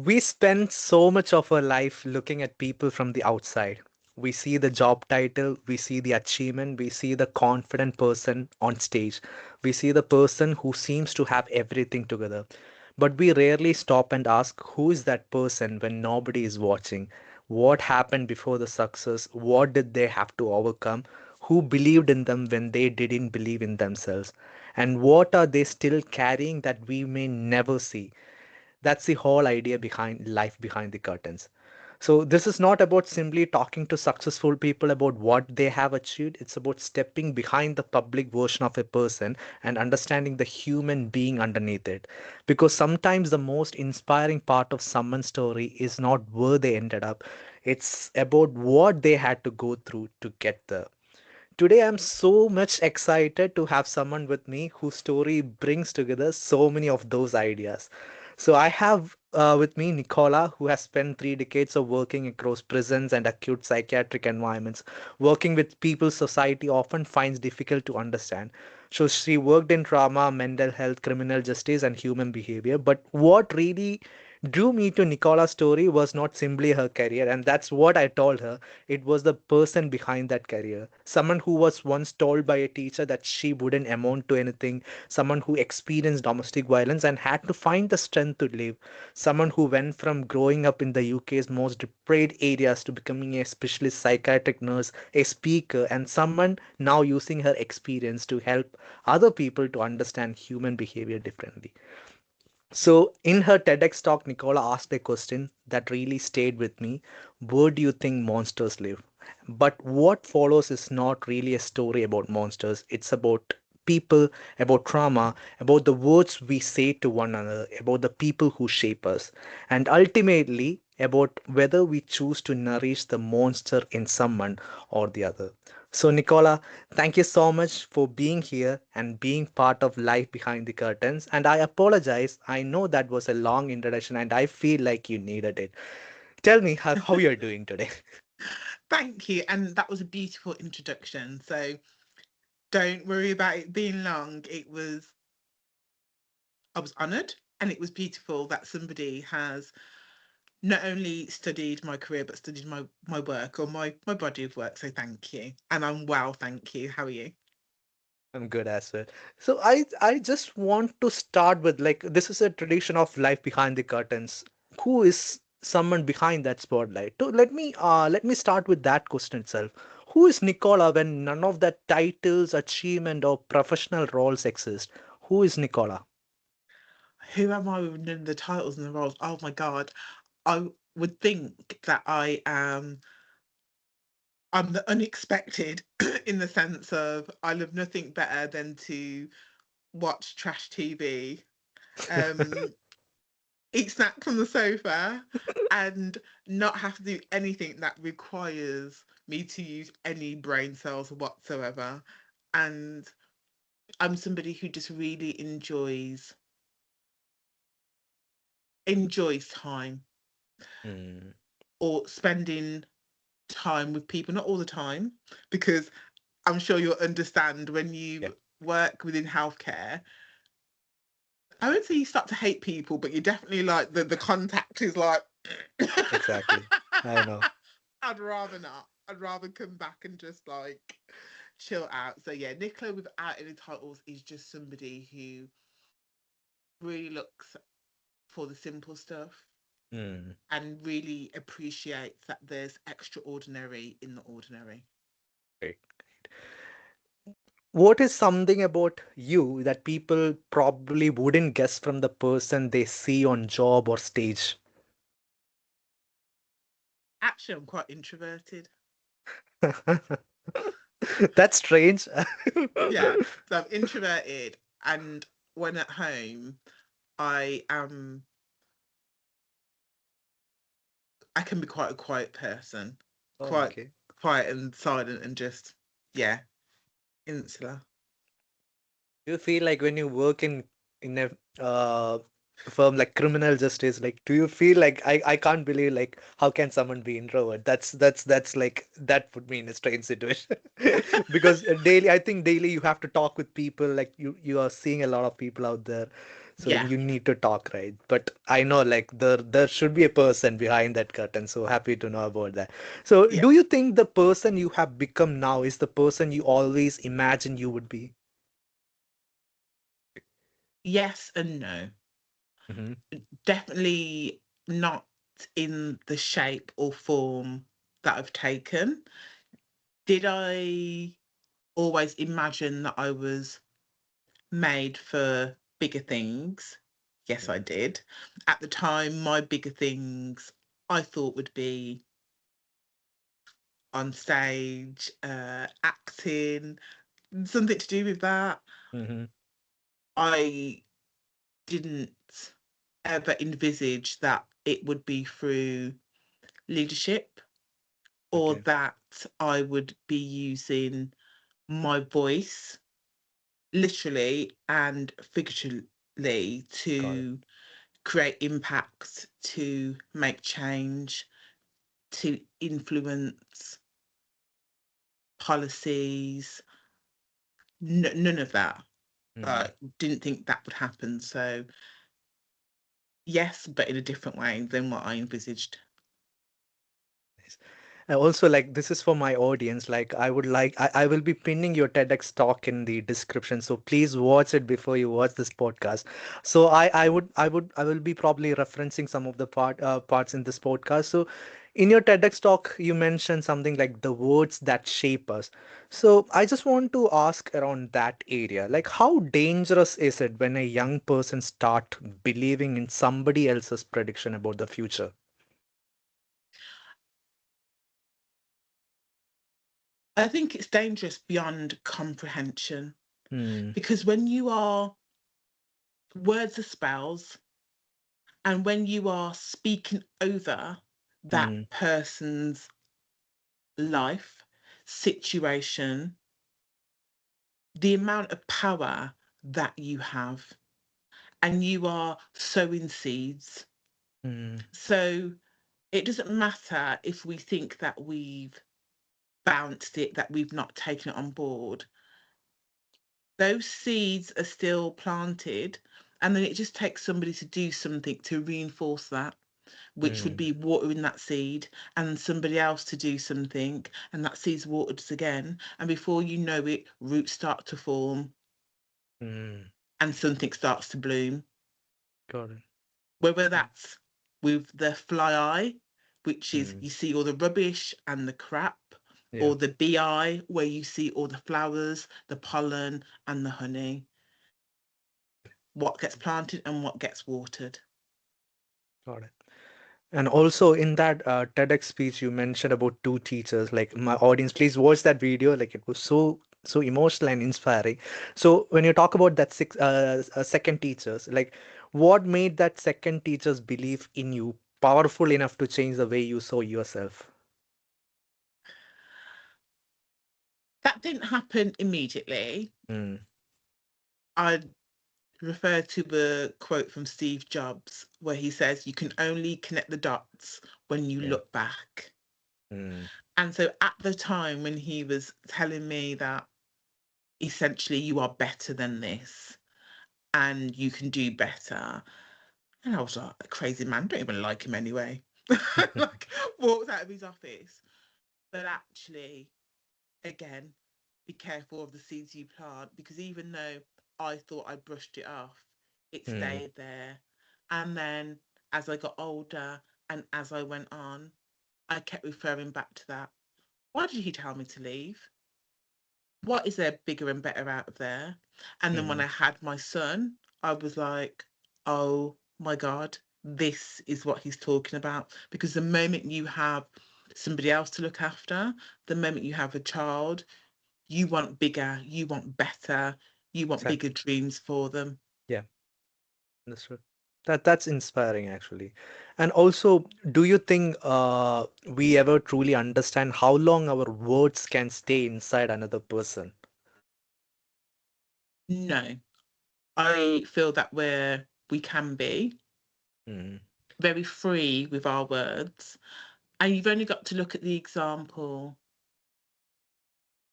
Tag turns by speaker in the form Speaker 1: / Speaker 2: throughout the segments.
Speaker 1: We spend so much of our life looking at people from the outside. We see the job title, we see the achievement, we see the confident person on stage, we see the person who seems to have everything together. But we rarely stop and ask who is that person when nobody is watching? What happened before the success? What did they have to overcome? Who believed in them when they didn't believe in themselves? And what are they still carrying that we may never see? That's the whole idea behind life behind the curtains. So, this is not about simply talking to successful people about what they have achieved. It's about stepping behind the public version of a person and understanding the human being underneath it. Because sometimes the most inspiring part of someone's story is not where they ended up, it's about what they had to go through to get there. Today, I'm so much excited to have someone with me whose story brings together so many of those ideas. So, I have with me Nicola, who has spent 3 decades of working across prisons and acute psychiatric environments, working with people society often finds difficult to understand. So, she worked in trauma, mental health, criminal justice, and human behavior. But what really drew me to Nicola's story was not simply her career, and that's what I told her. It was the person behind that career. Someone who was once told by a teacher that she wouldn't amount to anything, someone who experienced domestic violence and had to find the strength to live, someone who went from growing up in the UK's most depraved areas to becoming a specialist psychiatric nurse, a speaker, and someone now using her experience to help other people to understand human behavior differently. So, in her TEDx talk, Nicola asked a question that really stayed with me. Where do you think monsters live? But what follows is not really a story about monsters, it's about people, about trauma, about the words we say to one another, about the people who shape us, and ultimately about whether we choose to nourish the monster in someone or the other. So, Nicola, thank you so much for being here and being part of Life Behind the Curtains. And I apologize. I know that was a long introduction and I feel like you needed it. Tell me how you're doing today.
Speaker 2: Thank you. And that was a beautiful introduction. So don't worry about it being long. I was honoured and it was beautiful that somebody has not only studied my career, but studied my work or my body of work. So thank you. And I'm well, thank you. How are you?
Speaker 1: I'm good as well. So I just want to start with like this is a tradition of Life Behind the Curtains. Who is someone behind that spotlight? So let me start with that question itself. Who is Nicola when none of the titles, achievement, or professional roles exist? Who is Nicola?
Speaker 2: Who am I with none of the titles and the roles? Oh my God. I would think that I'm the unexpected in the sense of I love nothing better than to watch trash TV, um, eat snack from the sofa, and not have to do anything that requires me to use any brain cells whatsoever. And I'm somebody who just really enjoys time
Speaker 1: Hmm.
Speaker 2: or spending time with people, not all the time, because I'm sure you'll understand when
Speaker 1: Yeah,
Speaker 2: you work within healthcare. I would say you start to hate people, but you definitely like the contact is like
Speaker 1: exactly. I know.
Speaker 2: I'd rather not. I'd rather come back and just like chill out. So yeah, Nicola without any titles is just somebody who really looks for the simple stuff
Speaker 1: Hmm.
Speaker 2: and really appreciates that there's extraordinary in the ordinary.
Speaker 1: Great. What is something about you that people probably wouldn't guess from the person they see on job or stage?
Speaker 2: Actually, I'm quite introverted.
Speaker 1: That's strange.
Speaker 2: Yeah, so I'm introverted, and when at home, I am I can be quite a quiet person,
Speaker 1: Oh,
Speaker 2: quite
Speaker 1: okay.
Speaker 2: quiet and silent, and just yeah, insular.
Speaker 1: Do you feel like when you work in a firm like criminal justice, like do you feel like I can't believe like how can someone be introvert? That's like that put me in a strange situation because daily I think daily you have to talk with people like you are seeing a lot of people out there. So
Speaker 2: Yeah,
Speaker 1: you need to talk, right? But I know like there should be a person behind that curtain. So happy to know about that. So
Speaker 2: yeah.
Speaker 1: do you think the person you have become now is the person you always imagined you would be?
Speaker 2: Yes and no.
Speaker 1: Hmm.
Speaker 2: Definitely not in the shape or form that I've taken. Did I always imagine that I was made for bigger things? Yes, I did. At the time, my bigger things I thought would be on stage, acting, something to do with that.
Speaker 1: Hmm.
Speaker 2: I didn't ever envisage that it would be through leadership, or
Speaker 1: Okay,
Speaker 2: that I would be using my voice literally and figuratively
Speaker 1: got it.
Speaker 2: to create impact, to make change, to influence policies. None of that.
Speaker 1: Mm.
Speaker 2: Didn't think that would happen. So yes, but in a different way than what I envisaged.
Speaker 1: Nice. Also, like this is for my audience. I will be pinning your TEDx talk in the description, so please watch it before you watch this podcast. So I will be probably referencing some of the parts in this podcast. So, in your TEDx talk, you mentioned something like the words that shape us. So I just want to ask around that area, like how dangerous is it when a young person start believing in somebody else's prediction about the future?
Speaker 2: I think it's dangerous beyond comprehension,
Speaker 1: Hmm.
Speaker 2: because when you are, words are spells, and when you are speaking over that
Speaker 1: Hmm.
Speaker 2: person's life, situation, the amount of power that you have, and you are sowing seeds.
Speaker 1: Hmm.
Speaker 2: So it doesn't matter if we think that we've bounced it, that we've not taken it on board. Those seeds are still planted, and then it just takes somebody to do something to reinforce that, which would
Speaker 1: Hmm.
Speaker 2: be watering that seed, and somebody else to do something, and that seed's watered again. And before you know it, roots start to form
Speaker 1: Hmm.
Speaker 2: and something starts to bloom.
Speaker 1: Got it.
Speaker 2: Whether that's with the fly eye, which is
Speaker 1: Mm,
Speaker 2: you see all the rubbish and the crap,
Speaker 1: yeah,
Speaker 2: or the bee eye, where you see all the flowers, the pollen, and the honey, what gets planted and what gets watered.
Speaker 1: got it. And also in that TEDx speech, you mentioned about two teachers. Like my audience, please watch that video. Like it was so emotional and inspiring. So when you talk about that second teachers, like what made that second teachers believe in you powerful enough to change the way you saw yourself?
Speaker 2: That didn't happen immediately.
Speaker 1: Mm,
Speaker 2: I refer to a quote from Steve Jobs where he says, "You can only connect the dots when you
Speaker 1: yeah.
Speaker 2: look back."
Speaker 1: Mm,
Speaker 2: And so at the time when he was telling me that essentially you are better than this and you can do better, and I was like, a crazy man, don't even like him anyway. Like, walked out of his office. But actually, again, be careful of the seeds you plant, because even though I thought I brushed it off, it
Speaker 1: mm,
Speaker 2: stayed there. And then as I got older and as I went on, I kept referring back to that. Why did he tell me to leave? What is there bigger and better out of there? And then when
Speaker 1: mm,
Speaker 2: I had my son, I was like, oh my God, this is what he's talking about. Because the moment you have somebody else to look after, the moment you have a child, you want bigger, you want better, you want bigger
Speaker 1: exactly.
Speaker 2: dreams for them.
Speaker 1: Yeah. Understood. That's inspiring actually. And also, do you think we ever truly understand how long our words can stay inside another person?
Speaker 2: No, I feel that we can be
Speaker 1: Mm,
Speaker 2: very free with our words. And you've only got to look at the example,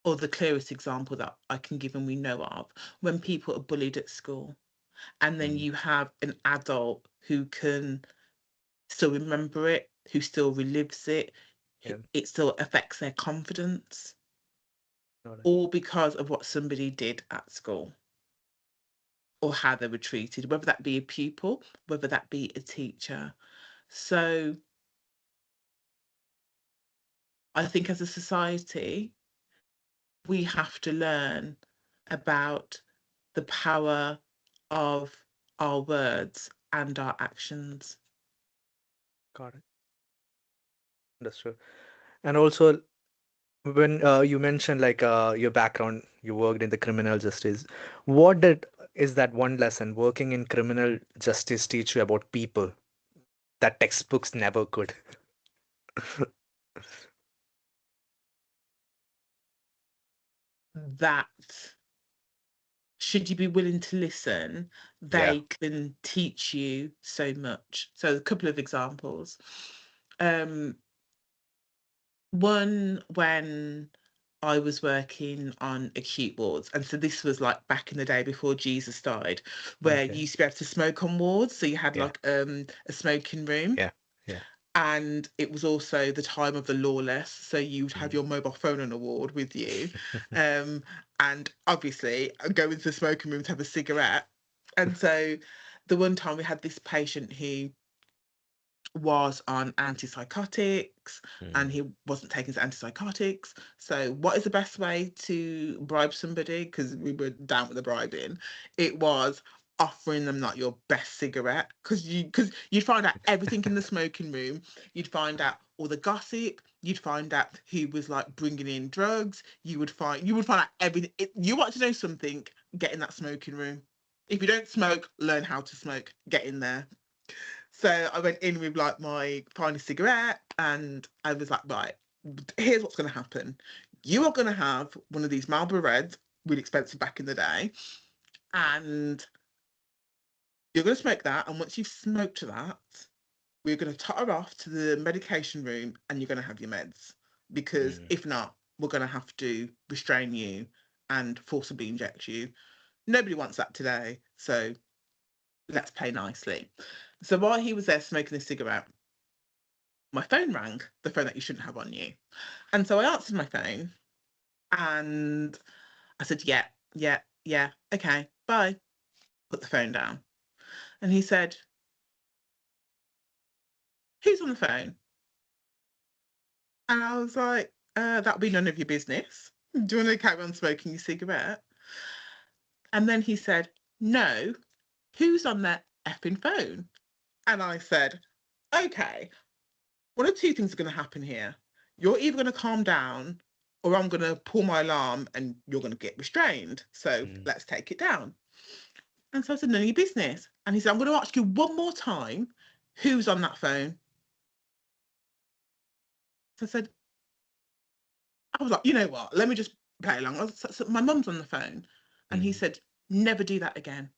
Speaker 2: or the clearest example that I can give and we know of, when people are bullied at school. and then
Speaker 1: Mm.
Speaker 2: you have an adult who can still remember it, who still relives it,
Speaker 1: Yeah.
Speaker 2: it still affects their confidence,
Speaker 1: Got it.
Speaker 2: all because of what somebody did at school or how they were treated, whether that be a pupil, whether that be a teacher. So I think as a society, we have to learn about the power of our words and our actions.
Speaker 1: Got it. Understood. And also, when you mentioned like your background, you worked in the criminal justice. What did is that one lesson working in criminal justice teach you about people that textbooks never could?
Speaker 2: That should you be willing to listen,
Speaker 1: Yeah.
Speaker 2: they can teach you so much. So a couple of examples. Um, One when I was working on acute wards, and so this was like back in the day before Jesus died, where you
Speaker 1: Okay.
Speaker 2: used to be able to smoke on wards. So you had
Speaker 1: Yeah.
Speaker 2: like a smoking room,
Speaker 1: Yeah. Yeah.
Speaker 2: and it was also the time of the lawless. So you'd have
Speaker 1: Mm.
Speaker 2: your mobile phone on a ward with you, um, and obviously go into the smoking room to have a cigarette. And so the one time we had this patient who was on antipsychotics and
Speaker 1: Mm.
Speaker 2: he wasn't taking his antipsychotics. So, what is the best way to bribe somebody? Because we were down with the bribing. It was offering them like your best cigarette because you'd find out everything in the smoking room. You'd find out all the gossip. You'd find out who was like bringing in drugs. You would find out everything. You want to know something? Get in that smoking room. If you don't smoke, learn how to smoke. Get in there. So I went in with like my final cigarette and I was like, right, here's what's going to happen. You are going to have one of these Marlboro Reds, really expensive back in the day, and you're going to smoke that. And once you've smoked that, we're going to totter off to the medication room and you're going to have your meds. Because
Speaker 1: Mm.
Speaker 2: if not, we're going to have to restrain you and forcibly inject you. Nobody wants that today. So let's play nicely. So while he was there smoking a cigarette, my phone rang, the phone that you shouldn't have on you. And so I answered my phone and I said, yeah, yeah, yeah, okay, bye. Put the phone down. And he said, who's on the phone? And I was like, that'll be none of your business. Do you want to carry on smoking your cigarette? And then he said, no, who's on that effing phone? And I said, okay, one of two things are going to happen here. You're either going to calm down or I'm going to pull my alarm and you're going to get restrained. So
Speaker 1: Mm.
Speaker 2: let's take it down. And so I said, none of your business. And he said, I'm going to ask you one more time who's on that phone. So I said, I was like, you know what? Let me just play along. So my mum's on the phone. And he
Speaker 1: Mm.
Speaker 2: said, never do that again.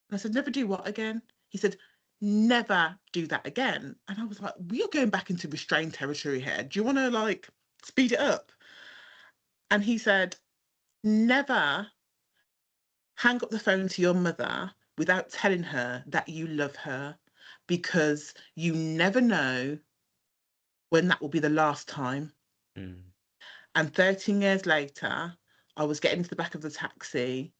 Speaker 2: And I said, never do what again? He said, never do that again. And I was like, we are going back into restrained territory here. Do you want to like speed it up? And he said, never hang up the phone to your mother without telling her that you love her because you never know when that will be the last time.
Speaker 1: Mm.
Speaker 2: And 13 years later, I was getting into the back of the taxi,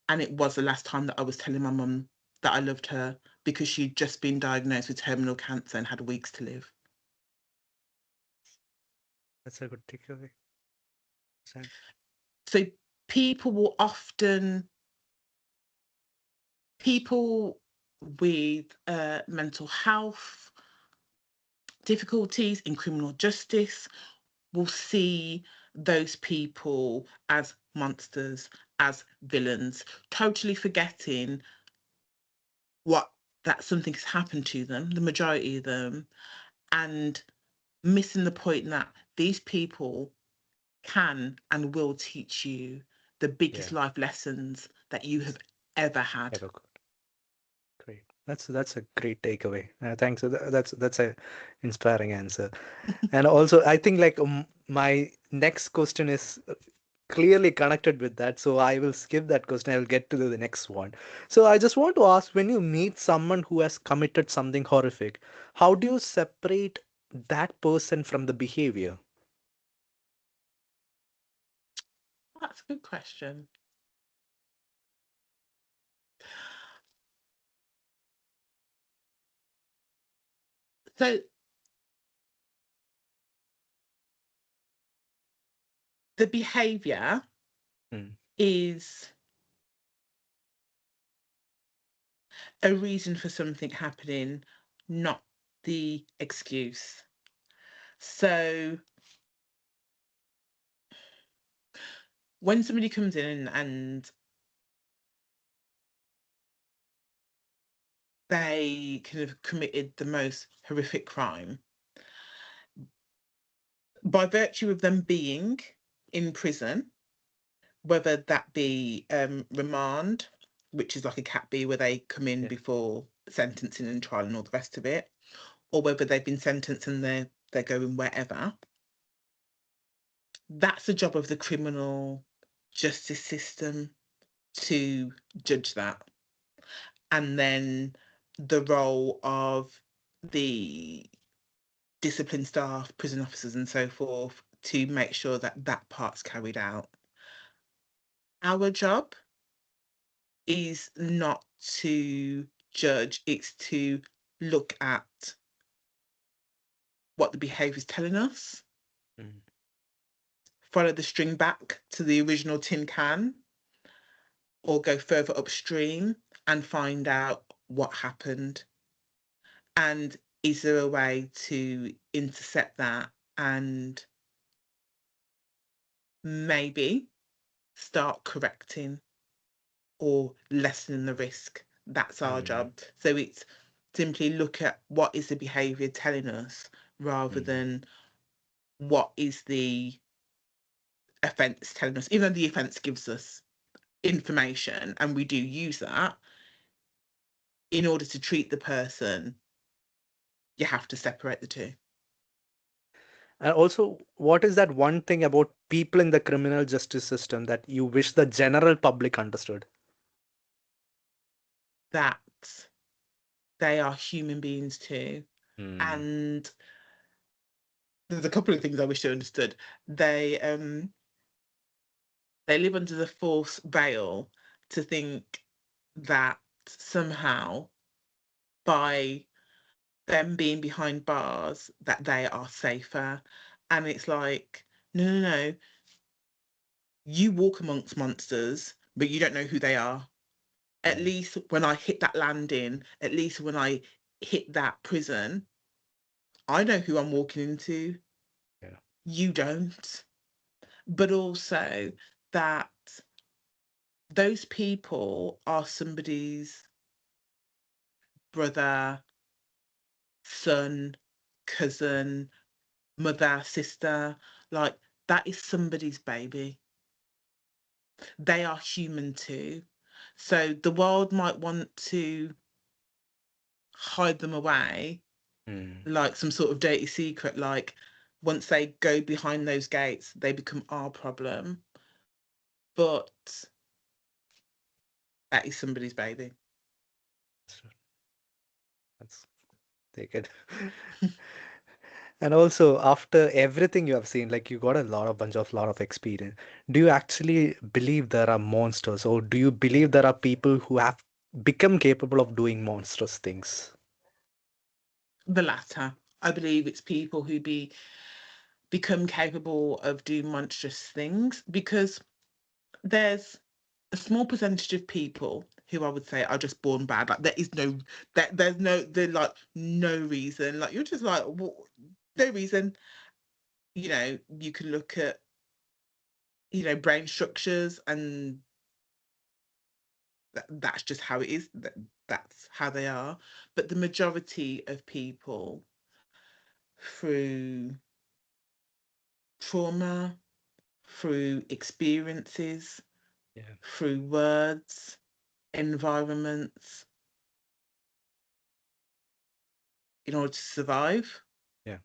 Speaker 2: and it was the last time that I was telling my mum that I loved her because she'd just been diagnosed with terminal cancer and had weeks to live.
Speaker 1: That's a good takeaway. Sam.
Speaker 2: So people will often, people with mental health difficulties in criminal justice will see those people as monsters, as villains, totally forgetting what that something has happened to them, the majority of them, and missing the point that these people can and will teach you the biggest
Speaker 1: Yeah.
Speaker 2: life lessons that you have ever had.
Speaker 1: Ever could. Great. That's a great takeaway. Thanks. That's a inspiring answer. And also, I think like my next question is clearly connected with that, so I will skip that question. I will get to the next one. So I just want to ask, when you meet someone who has committed something horrific, how do you separate that person from the behavior?
Speaker 2: That's a good question. So the behaviour
Speaker 1: Mm,
Speaker 2: is a reason for something happening, not the excuse. So when somebody comes in and they kind of committed the most horrific crime, by virtue of them being in prison, whether that be remand, which is like a cat B where they come in
Speaker 1: yeah.
Speaker 2: before sentencing and trial and all the rest of it, or whether they've been sentenced and they're going wherever, that's the job of the criminal justice system to judge that. And then the role of the disciplined staff, prison officers, and so forth to make sure that that part's carried out. Our job is not to judge, it's to look at what the behaviour is telling us,
Speaker 1: Mm,
Speaker 2: follow the string back to the original tin can, or go further upstream and find out what happened. And is there a way to intercept that and maybe start correcting or lessening the risk? That's our
Speaker 1: mm,
Speaker 2: job. So it's simply look at what is the behaviour telling us rather
Speaker 1: mm.
Speaker 2: than what is the offence telling us, even though the offence gives us information and we do use that in order to treat the person, you have to separate the two.
Speaker 1: And also, what is that one thing about people in the criminal justice system that you wish the general public understood?
Speaker 2: That they are human beings too.
Speaker 1: Mm,
Speaker 2: And there's a couple of things I wish I understood. They live under the false veil to think that somehow by them being behind bars that they are safer. And it's like, no, no, no. You walk amongst monsters, but you don't know who they are. At
Speaker 1: mm,
Speaker 2: least when I hit that landing, at least when I hit that prison, I know who I'm walking into.
Speaker 1: yeah,
Speaker 2: You don't. But also that those people are somebody's brother, son, cousin, mother, sister. Like, that is somebody's baby. They are human too. So the world might want to hide them away
Speaker 1: mm.
Speaker 2: like some sort of dirty secret, like once they go behind those gates, they become our problem. But that is somebody's baby.
Speaker 1: Sure. Let's take it. And also, after everything you have seen, like you got a lot of experience. Do you actually believe there are monsters, or do you believe there are people who have become capable of doing monstrous things?
Speaker 2: The latter. I believe it's people who become capable of doing monstrous things because there's a small percentage of people who I would say are just born bad. Like there is no there's like no reason. Like you're just like no reason. You know, you can look at brain structures and that's just how it is. That's how they are. But the majority of people through trauma, through experiences,
Speaker 1: Yeah,
Speaker 2: through words, environments, in order to survive,
Speaker 1: yeah,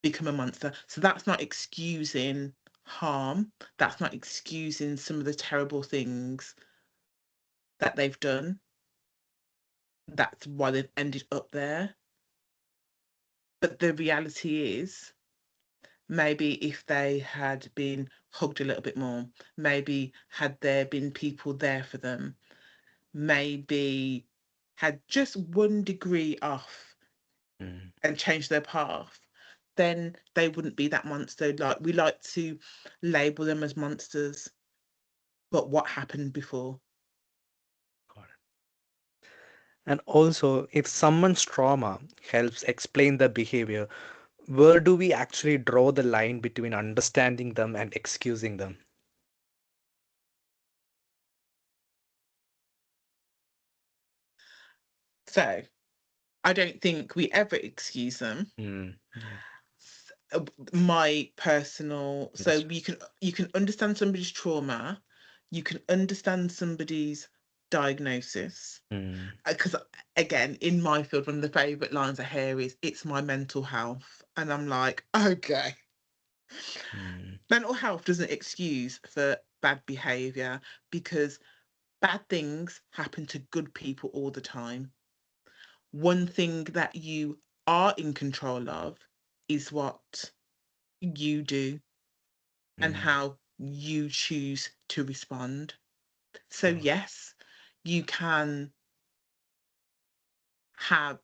Speaker 2: become a monster. So that's not excusing harm. That's not excusing some of the terrible things that they've done. That's why they've ended up there. But the reality is, maybe if they had been hugged a little bit more, maybe had there been people there for them, maybe had just 1 degree off
Speaker 1: Mm.
Speaker 2: and changed their path, then they wouldn't be that monster. Like, we like to label them as monsters, but what happened before?
Speaker 1: Got it. And also, if someone's trauma helps explain the behavior, where do we actually draw the line between understanding them and excusing them?
Speaker 2: So I don't think we ever excuse them.
Speaker 1: Mm. Yeah,
Speaker 2: My personal, so
Speaker 1: understood.
Speaker 2: you can understand somebody's trauma, you can understand somebody's diagnosis,
Speaker 1: Mm.
Speaker 2: because again, in my field, one of the favorite lines I hear is, it's my mental health, and I'm like, okay.
Speaker 1: Mm.
Speaker 2: Mental health doesn't excuse for bad behavior, because bad things happen to good people all the time. One thing that you are in control of is what you do and
Speaker 1: Mm.
Speaker 2: how you choose to respond. So,
Speaker 1: Got
Speaker 2: yes, you can have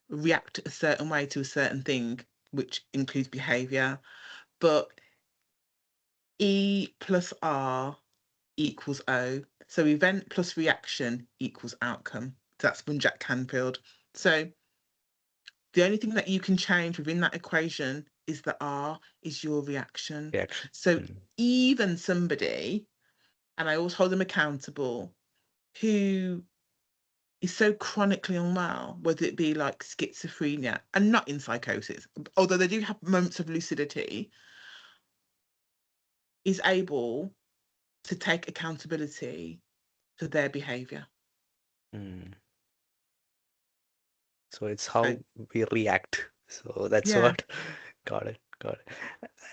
Speaker 2: react a certain way to a certain thing, which includes behavior, but E plus R equals O. So event plus reaction equals outcome. That's from Jack Canfield. So the only thing that you can change within that equation is the R, is your reaction.
Speaker 1: reaction.
Speaker 2: So
Speaker 1: Mm.
Speaker 2: even somebody, and I always hold them accountable, who is so chronically unwell, whether it be like schizophrenia, and not in psychosis, although they do have moments of lucidity, is able to take accountability for their behaviour.
Speaker 1: Mm. So it's
Speaker 2: So
Speaker 1: how we react. So that's
Speaker 2: yeah,
Speaker 1: what. Got it. Got it.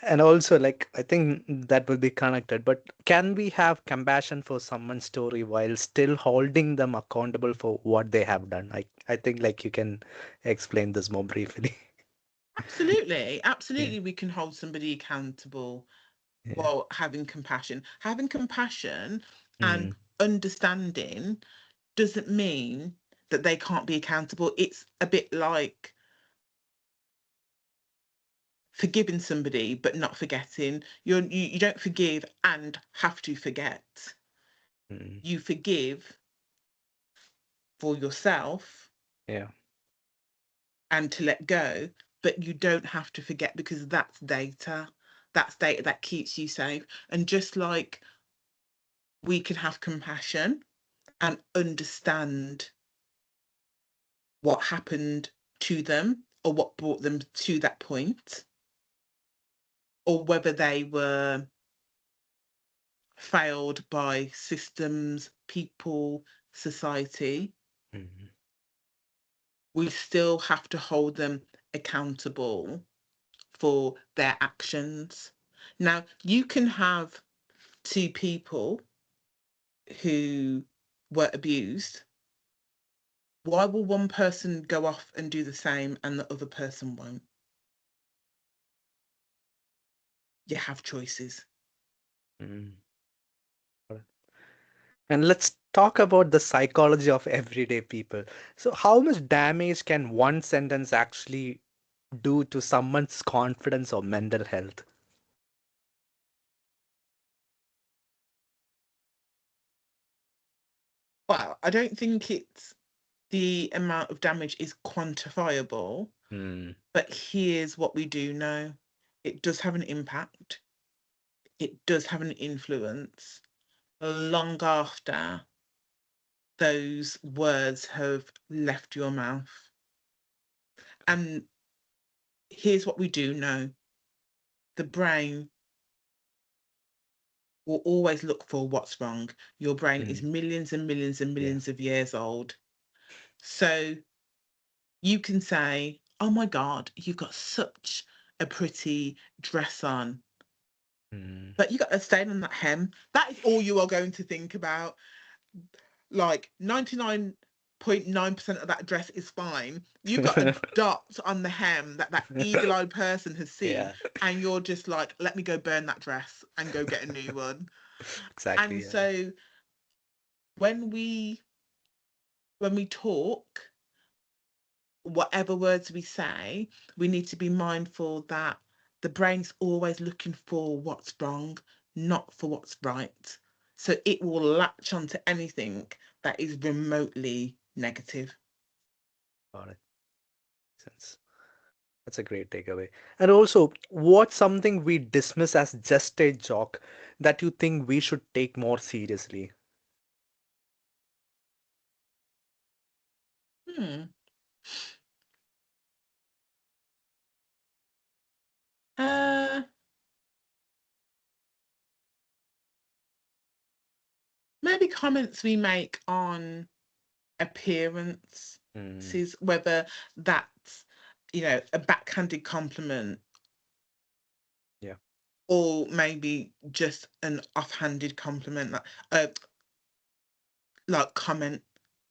Speaker 1: And also, like, I think that will be connected, but can we have compassion for someone's story while still holding them accountable for what they have done? I think like you can explain this more briefly.
Speaker 2: absolutely,
Speaker 1: Yeah.
Speaker 2: absolutely, we can hold somebody accountable
Speaker 1: Yeah.
Speaker 2: while having compassion and
Speaker 1: Mm.
Speaker 2: understanding doesn't mean that they can't be accountable. It's a bit like forgiving somebody but not forgetting. You don't forgive and have to forget.
Speaker 1: Mm.
Speaker 2: You forgive for yourself
Speaker 1: Yeah.
Speaker 2: and to let go, but you don't have to forget, because that's data. That's data that keeps you safe. And just like we can have compassion and understand what happened to them or what brought them to that point, or whether they were failed by systems, people, society,
Speaker 1: Mm.
Speaker 2: we still have to hold them accountable for their actions. Now, you can have two people who were abused. Why will one person go off and do the same and the other person won't? You have choices.
Speaker 1: Mm. Got it. And let's talk about the psychology of everyday people. So, how much damage can one sentence actually do to someone's confidence or mental health?
Speaker 2: Well, I don't think it's the amount of damage is quantifiable,
Speaker 1: Mm.
Speaker 2: but here's what we do know. It does have an impact. It does have an influence long after those words have left your mouth. And here's what we do know: the brain will always look for what's wrong. Your brain is
Speaker 1: Mm.
Speaker 2: millions and millions and
Speaker 1: Yeah.
Speaker 2: millions of years old. So you can say, oh my God, you've got such a pretty dress on. But you got a stain on that hem. That is all you are going to think about. Like 99.9% of that dress is fine. You've got a dot on the hem that that eagle-eyed person has seen,
Speaker 1: Yeah,
Speaker 2: and you're just like, let me go burn that dress and go get a new one.
Speaker 1: exactly.
Speaker 2: And
Speaker 1: Yeah.
Speaker 2: so when we talk, whatever words we say, we need to be mindful that the brain's always looking for what's wrong, not for what's right. So it will latch onto anything that is remotely negative.
Speaker 1: Got it. Sense. That's a great takeaway. And also, what's something we dismiss as just a joke that you think we should take more seriously?
Speaker 2: Hmm. Uh, Maybe comments we make on appearance,
Speaker 1: Mm,
Speaker 2: whether that's, a backhanded compliment
Speaker 1: yeah.
Speaker 2: or maybe just an offhanded compliment, like comment,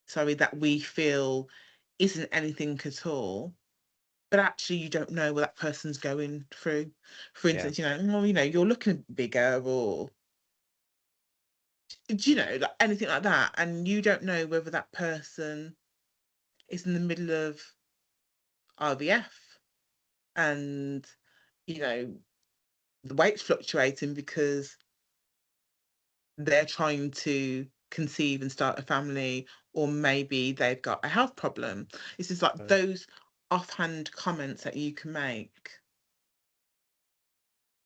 Speaker 2: sorry, that we feel isn't anything at all, but actually you don't know what that person's going through. For
Speaker 1: Yeah.
Speaker 2: instance, well, you're looking bigger, or like anything like that, and you don't know whether that person is in the middle of IVF, and you know the weight's fluctuating because they're trying to conceive and start a family, or maybe they've got a health problem. It's just like
Speaker 1: Got it.
Speaker 2: those offhand comments that you can make.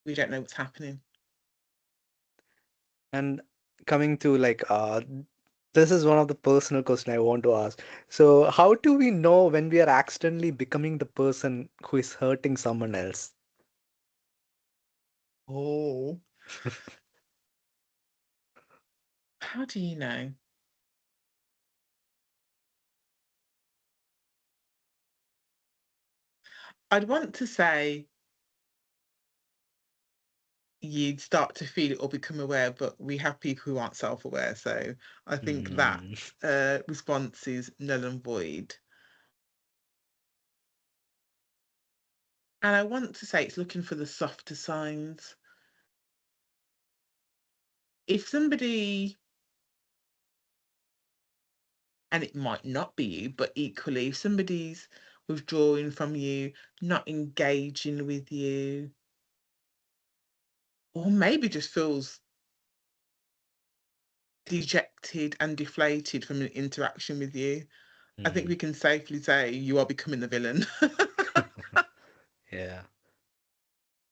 Speaker 2: We don't know what's happening.
Speaker 1: And coming to this is one of the personal question I want to ask. So, how do we know when we are accidentally becoming the person who is hurting someone else?
Speaker 2: Oh, how do you know? I'd want to say you'd start to feel it or become aware, but we have people who aren't self-aware. So I think that
Speaker 1: Mm,
Speaker 2: response is null and void. And I want to say it's looking for the softer signs. If somebody, and it might not be you, but equally, if somebody's withdrawing from you, not engaging with you, or maybe just feels dejected and deflated from an interaction with you, I think
Speaker 1: mm.
Speaker 2: we can safely say you are becoming the villain.
Speaker 1: Yeah,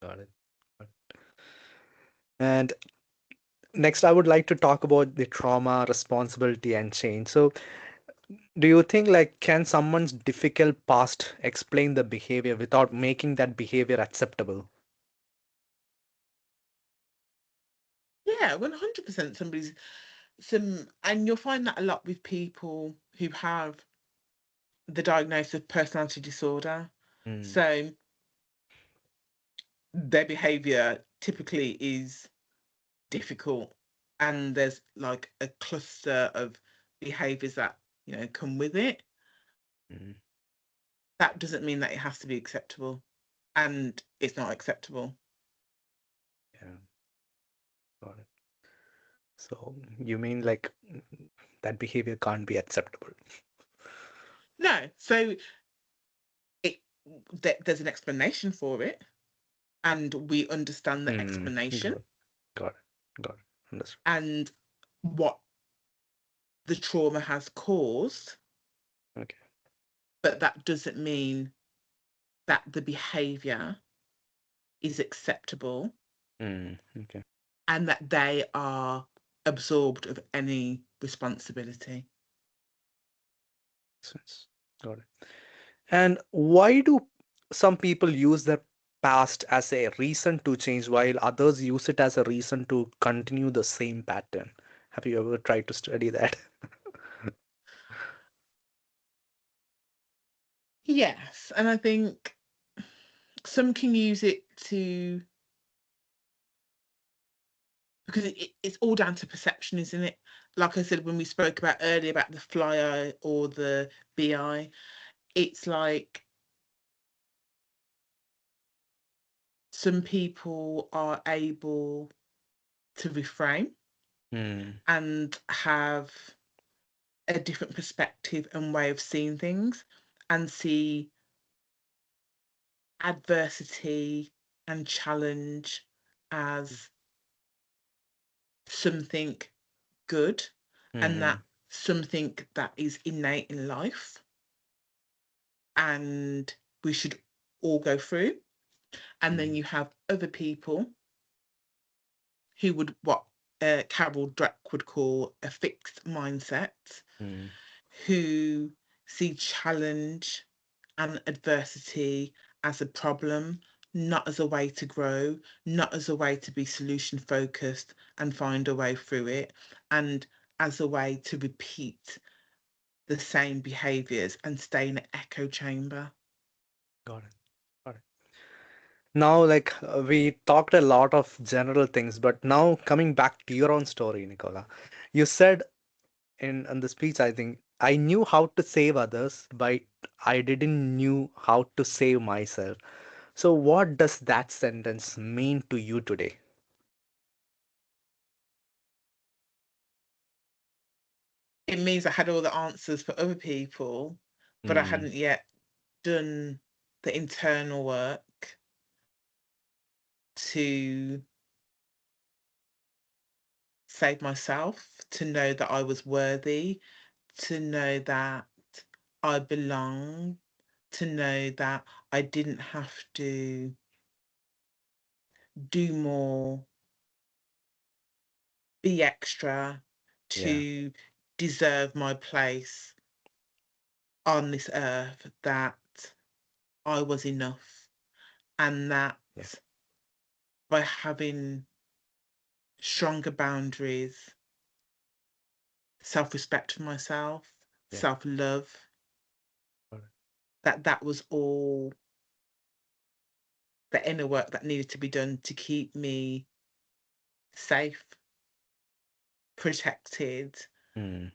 Speaker 1: got it. And next, I would like to talk about the trauma, responsibility, and change. So, do you think can someone's difficult past explain the behavior without making that behavior acceptable?
Speaker 2: Yeah, 100% and you'll find that a lot with people who have the diagnosis of personality disorder.
Speaker 1: Mm,
Speaker 2: So their behavior typically is difficult, and there's like a cluster of behaviors that come with it.
Speaker 1: mm,
Speaker 2: That doesn't mean that it has to be acceptable, and it's not acceptable.
Speaker 1: yeah, got it. So you mean that behavior can't be acceptable?
Speaker 2: No, so it there's an explanation for it, and we understand the
Speaker 1: Mm,
Speaker 2: explanation
Speaker 1: got it, got it. Understood.
Speaker 2: and what the trauma has caused,
Speaker 1: Okay.
Speaker 2: but that doesn't mean that the behavior is acceptable
Speaker 1: Okay.
Speaker 2: and that they are absorbed of any responsibility.
Speaker 1: Sense. Got it. And why do some people use their past as a reason to change while others use it as a reason to continue the same pattern? Have you ever tried to study that?
Speaker 2: Yes, and I think some can use it to because it's all down to perception, isn't it? Like I said, when we spoke about earlier about the fly eye or the bi, it's like some people are able to reframe
Speaker 1: Mm,
Speaker 2: and have a different perspective and way of seeing things, and see adversity and challenge as something good, and
Speaker 1: mm-hmm,
Speaker 2: that something that is innate in life and we should all go through. And then
Speaker 1: mm,
Speaker 2: you have other people who would, what Carol Dweck would call a fixed mindset,
Speaker 1: mm.
Speaker 2: who see challenge and adversity as a problem, not as a way to grow, not as a way to be solution focused and find a way through it, and as a way to repeat the same behaviors and stay in an echo chamber.
Speaker 1: Got it. Got it. Now, like we talked a lot of general things, but now coming back to your own story, Nicola, you said in the speech, I think, I knew how to save others, but I didn't knew how to save myself. So, what does that sentence mean to you today?
Speaker 2: It means I had all the answers for other people, but I
Speaker 1: Mm,
Speaker 2: hadn't yet done the internal work to save myself, to know that I was worthy, to know that I belong, to know that I didn't have to do more, be extra
Speaker 1: yeah,
Speaker 2: to deserve my place on this earth, that I was enough, and that
Speaker 1: yeah,
Speaker 2: by having stronger boundaries, self-respect for myself,
Speaker 1: yeah.
Speaker 2: self-love,
Speaker 1: Got it.
Speaker 2: that was all the inner work that needed to be done to keep me safe, protected,
Speaker 1: Mm,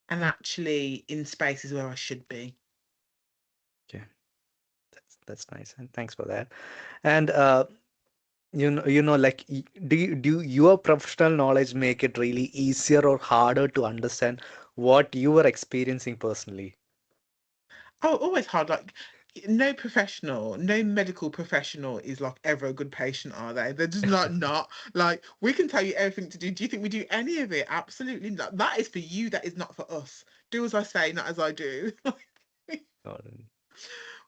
Speaker 2: and actually in spaces where I should be.
Speaker 1: okay, that's nice, and thanks for that. And like, do your professional knowledge make it really easier or harder to understand what you were experiencing personally?
Speaker 2: Oh, always hard. Like, no professional, no medical professional is like ever a good patient, are they? They're just not. Like, we can tell you everything to do. Do you think we do any of it? Absolutely not. That is for you. That is not for us. Do as I say, not as I do.
Speaker 1: Got it.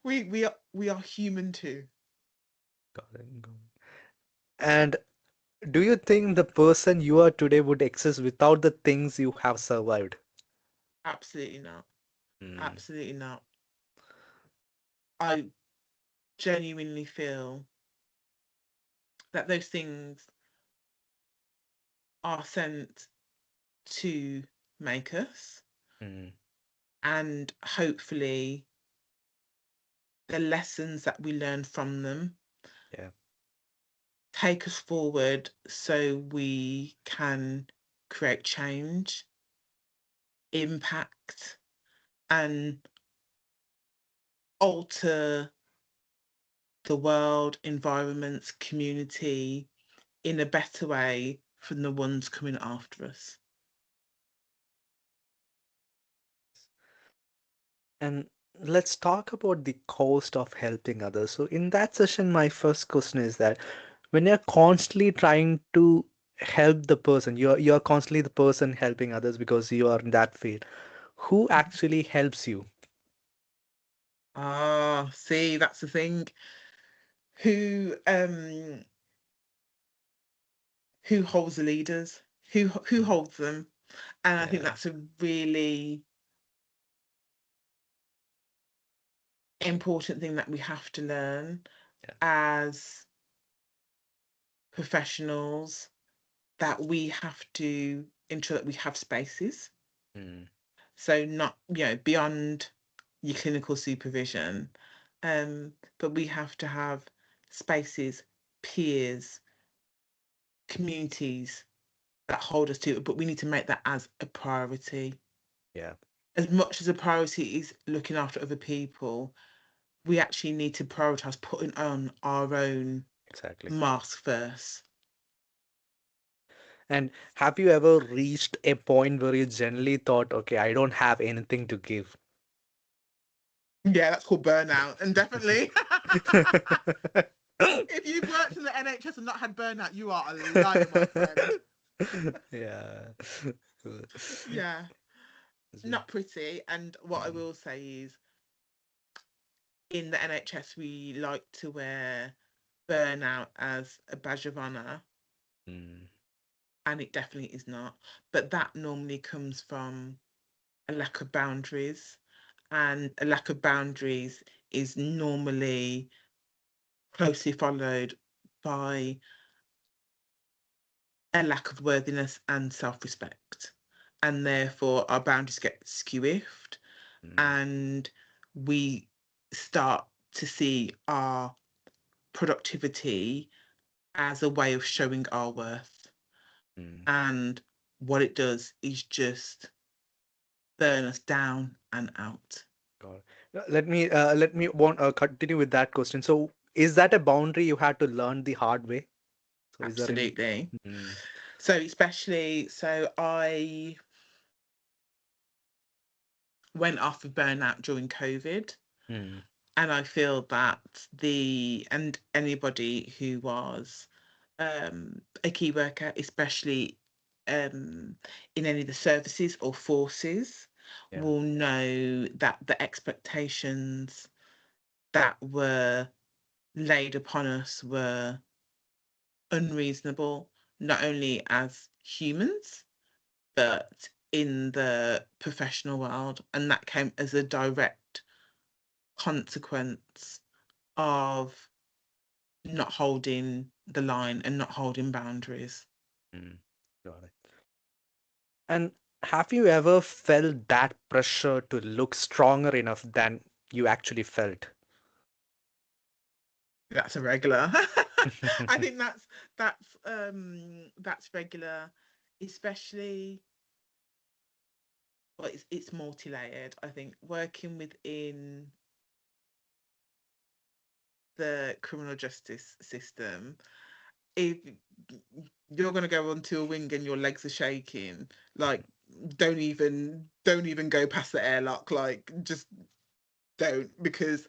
Speaker 2: We are human too.
Speaker 1: Got it. Got it. And do you think the person you are today would exist without the things you have survived?
Speaker 2: Absolutely not.
Speaker 1: Mm,
Speaker 2: Absolutely not. I genuinely feel that those things are sent to make us,
Speaker 1: mm,
Speaker 2: and hopefully the lessons that we learn from them
Speaker 1: yeah,
Speaker 2: take us forward so we can create change, impact, and alter the world, environments, community in a better way from the ones coming after us.
Speaker 1: and let's talk about the cost of helping others. So in that session, my first question is that when you're constantly trying to help the person, you're constantly the person helping others because you are in that field. Who actually helps you?
Speaker 2: Ah, see, that's the thing. Who um who holds the leaders? Who holds them? And I think
Speaker 1: Yeah,
Speaker 2: that's a really important thing that we have to learn
Speaker 1: yeah,
Speaker 2: as professionals, that we have to ensure that we have spaces.
Speaker 1: mm,
Speaker 2: So not, beyond your clinical supervision, but we have to have spaces, peers, communities that hold us to it, but we need to make that as a priority.
Speaker 1: Yeah,
Speaker 2: As much as a priority is looking after other people, we actually need to prioritize putting on our own
Speaker 1: exactly.
Speaker 2: mask first.
Speaker 1: And have you ever reached a point where you generally thought, okay, I don't have anything to give?
Speaker 2: Yeah, that's called burnout. And definitely, if you've worked in the NHS and not had burnout, you are a liar, my friend.
Speaker 1: Yeah.
Speaker 2: Yeah, not pretty. And what I will say is, in the NHS, we like to wear burnout as a badge of honour,
Speaker 1: Mm,
Speaker 2: and it definitely is not. But that normally comes from a lack of boundaries, and a lack of boundaries is normally closely followed by a lack of worthiness and self-respect, and therefore our boundaries get skewiffed,
Speaker 1: mm,
Speaker 2: and we start to see our productivity as a way of showing our worth.
Speaker 1: mm.
Speaker 2: And what it does is just burn us down and out.
Speaker 1: Got it. Let me want continue with that question. So, is that a boundary you had to learn the hard way? So, is there any?
Speaker 2: Absolutely.
Speaker 1: Mm,
Speaker 2: So I went off of burnout during COVID.
Speaker 1: mm,
Speaker 2: And I feel that and anybody who was a key worker, especially in any of the services or forces,
Speaker 1: yeah.
Speaker 2: will know that the expectations that were laid upon us were unreasonable, not only as humans, but in the professional world. And that came as a direct consequence of not holding the line and not holding boundaries.
Speaker 1: Mm, got it. And have you ever felt that pressure to look stronger enough than you actually felt?
Speaker 2: That's a regular. I think that's regular, especially, well, it's multi-layered. I think working within the criminal justice system, if you're going to go onto a wing and your legs are shaking, like don't even go past the airlock, like just don't, because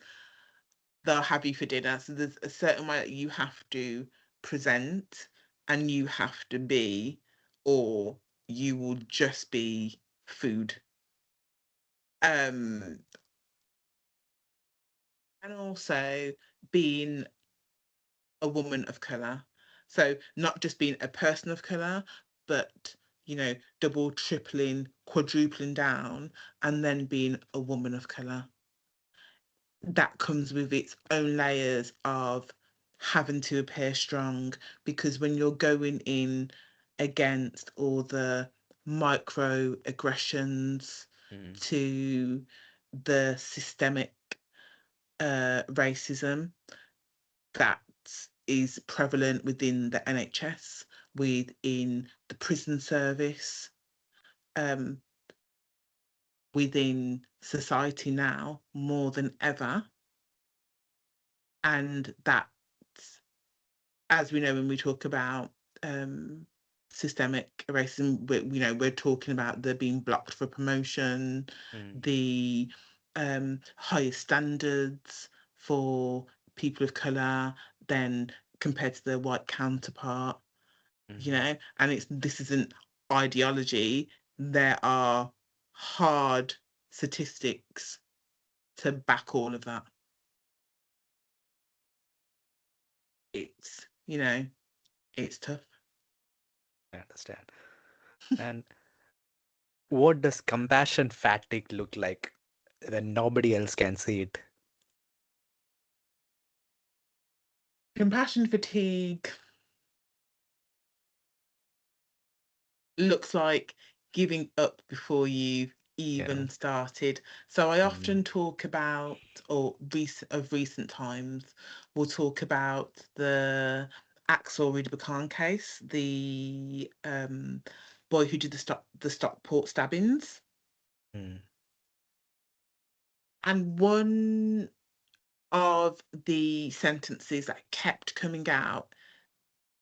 Speaker 2: they'll have you for dinner. So there's a certain way that you have to present and you have to be, or you will just be food. Um, and also being a woman of colour. So not just being a person of colour, but double, tripling, quadrupling down, and then being a woman of colour. That comes with its own layers of having to appear strong, because when you're going in against all the micro aggressions
Speaker 1: Mm,
Speaker 2: to the systemic racism that is prevalent within the NHS, within the prison service, um, within society now more than ever, and that, as we know, when we talk about um, systemic racism, we're talking about the being blocked for promotion,
Speaker 1: mm,
Speaker 2: the higher standards for people of color than compared to their white counterpart.
Speaker 1: mm.
Speaker 2: And this isn't ideology. There are hard statistics to back all of that. It's it's tough.
Speaker 1: I understand. And what does compassion fatigue look like when nobody else can see it?
Speaker 2: Compassion fatigue looks like giving up before you've
Speaker 1: Yeah.
Speaker 2: even started. So I
Speaker 1: Mm,
Speaker 2: often talk about, or recent times, we'll talk about the Axel Rudabakhan case, the boy who did the Stockport stabbings.
Speaker 1: Mm.
Speaker 2: And one of the sentences that kept coming out